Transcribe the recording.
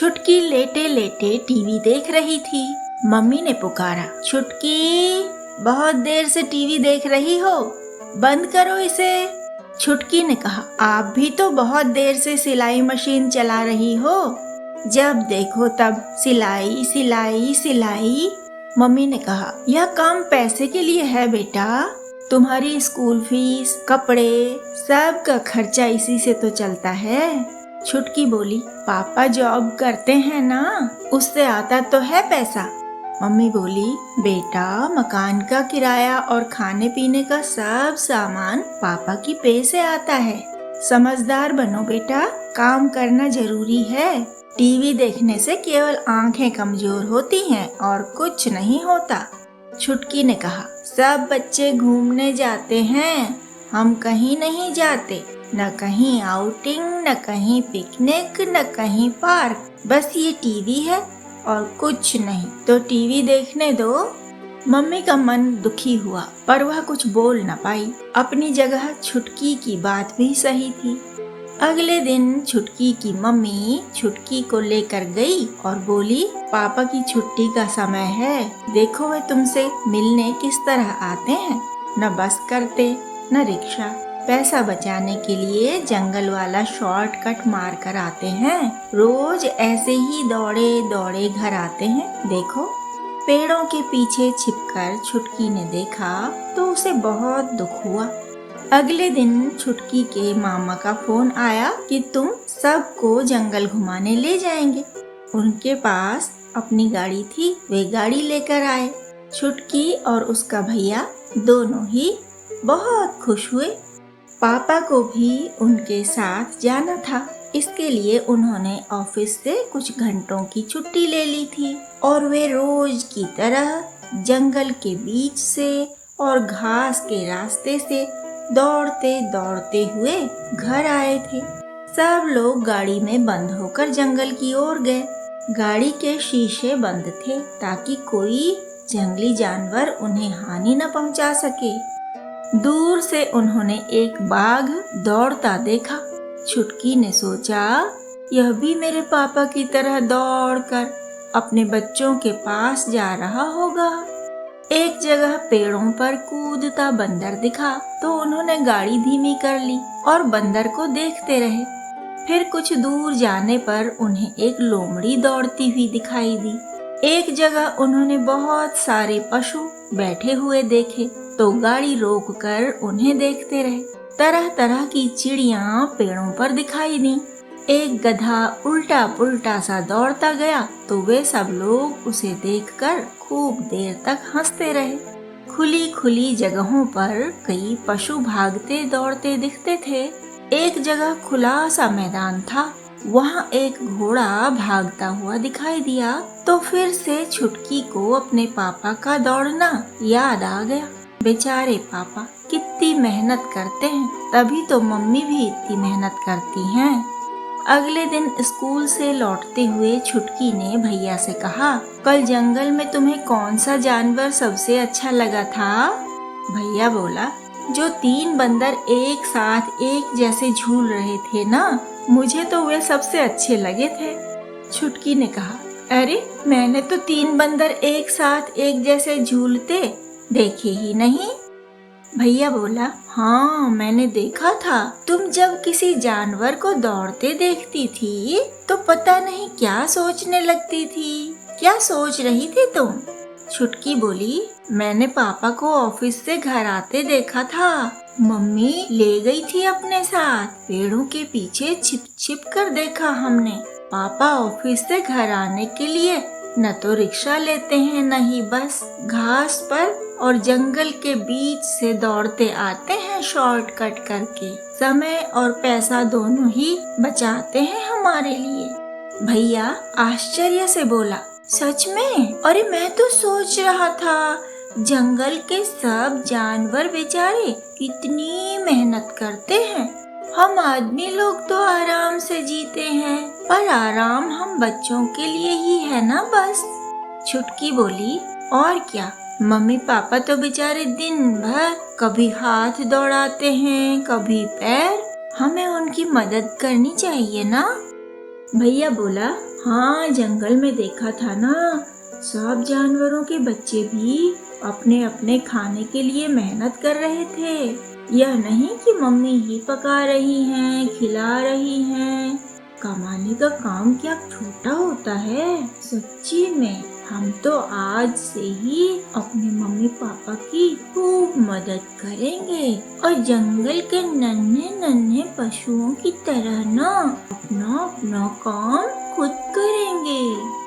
छुटकी लेटे लेटे टीवी देख रही थी। मम्मी ने पुकारा, छुटकी, बहुत देर से टीवी देख रही हो, बंद करो इसे। छुटकी ने कहा, आप भी तो बहुत देर से सिलाई मशीन चला रही हो, जब देखो तब सिलाई सिलाई सिलाई। मम्मी ने कहा, यह काम पैसे के लिए है बेटा, तुम्हारी स्कूल फीस, कपड़े, सब का खर्चा इसी से तो चलता है। छुटकी बोली, पापा जॉब करते हैं ना, उससे आता तो है पैसा। मम्मी बोली, बेटा मकान का किराया और खाने पीने का सब सामान पापा की पे से आता है। समझदार बनो बेटा, काम करना जरूरी है। टीवी देखने से केवल आंखें कमजोर होती हैं और कुछ नहीं होता। छुटकी ने कहा, सब बच्चे घूमने जाते हैं, हम कहीं नहीं जाते, न कहीं आउटिंग, न कहीं पिकनिक, न कहीं पार्क, बस ये टीवी है और कुछ नहीं, तो टीवी देखने दो। मम्मी का मन दुखी हुआ पर वह कुछ बोल न पाई। अपनी जगह छुटकी की बात भी सही थी। अगले दिन छुटकी की मम्मी छुटकी को लेकर गई और बोली, पापा की छुट्टी का समय है, देखो वे तुमसे मिलने किस तरह आते हैं, न बस करते न रिक्शा, पैसा बचाने के लिए जंगल वाला शॉर्टकट मार कर आते हैं, रोज ऐसे ही दौड़े दौड़े घर आते हैं। देखो। पेड़ों के पीछे छिपकर छुटकी ने देखा तो उसे बहुत दुख हुआ। अगले दिन छुटकी के मामा का फोन आया कि तुम सबको जंगल घुमाने ले जाएंगे। उनके पास अपनी गाड़ी थी, वे गाड़ी लेकर आए। छुटकी और उसका भैया दोनों ही बहुत खुश हुए। पापा को भी उनके साथ जाना था, इसके लिए उन्होंने ऑफिस से कुछ घंटों की छुट्टी ले ली थी और वे रोज की तरह जंगल के बीच से और घास के रास्ते से दौड़ते दौड़ते हुए घर आए थे। सब लोग गाड़ी में बंद होकर जंगल की ओर गए। गाड़ी के शीशे बंद थे ताकि कोई जंगली जानवर उन्हें हानि न पहुंचा सके। दूर से उन्होंने एक बाघ दौड़ता देखा। छुटकी ने सोचा, यह भी मेरे पापा की तरह दौड़कर अपने बच्चों के पास जा रहा होगा। एक जगह पेड़ों पर कूदता बंदर दिखा तो उन्होंने गाड़ी धीमी कर ली और बंदर को देखते रहे। फिर कुछ दूर जाने पर उन्हें एक लोमड़ी दौड़ती हुई दिखाई दी। एक जगह उन्होंने बहुत सारे पशु बैठे हुए देखे तो गाड़ी रोककर उन्हें देखते रहे। तरह तरह की चिड़ियां पेड़ों पर दिखाई दी। एक गधा उल्टा पुल्टा सा दौड़ता गया तो वे सब लोग उसे देखकर खूब देर तक हंसते रहे। खुली खुली जगहों पर कई पशु भागते दौड़ते दिखते थे। एक जगह खुला सा मैदान था, वहाँ एक घोड़ा भागता हुआ दिखाई दिया तो फिर से छुटकी को अपने पापा का दौड़ना याद आ गया। बेचारे पापा कितनी मेहनत करते हैं, तभी तो मम्मी भी इतनी मेहनत करती हैं। अगले दिन स्कूल से लौटते हुए छुटकी ने भैया से कहा, कल जंगल में तुम्हें कौन सा जानवर सबसे अच्छा लगा था? भैया बोला, जो 3 बंदर एक साथ एक जैसे झूल रहे थे ना, मुझे तो वे सबसे अच्छे लगे थे। छुटकी ने कहा, अरे मैंने तो 3 बंदर एक साथ एक जैसे झूलते देखे ही नहीं। भैया बोला, हाँ मैंने देखा था, तुम जब किसी जानवर को दौड़ते देखती थी तो पता नहीं क्या सोचने लगती थी। क्या सोच रही थी तुम? छुटकी बोली, मैंने पापा को ऑफिस से घर आते देखा था, मम्मी ले गई थी अपने साथ, पेड़ों के पीछे छिप छिप कर देखा हमने। पापा ऑफिस से घर आने के लिए न तो रिक्शा लेते हैं न ही बस, घास पर और जंगल के बीच से दौड़ते आते हैं शॉर्टकट करके। समय और पैसा दोनों ही बचाते हैं हमारे लिए। भैया आश्चर्य से बोला, सच में? अरे मैं तो सोच रहा था जंगल के सब जानवर बेचारे कितनी मेहनत करते हैं, हम आदमी लोग तो आराम से जीते हैं, पर आराम हम बच्चों के लिए ही है ना बस। छुटकी बोली, और क्या, मम्मी पापा तो बेचारे दिन भर कभी हाथ दौड़ाते हैं कभी पैर, हमें उनकी मदद करनी चाहिए ना। भैया बोला, हाँ, जंगल में देखा था ना, सब जानवरों के बच्चे भी अपने अपने खाने के लिए मेहनत कर रहे थे। यह नहीं कि मम्मी ही पका रही हैं, खिला रही हैं। कमाने का काम क्या छोटा होता है। सच्ची में हम तो आज से ही अपने मम्मी पापा की खूब मदद करेंगे और जंगल के नन्हे नन्हे पशुओं की तरह ना अपना अपना काम खुद करेंगे।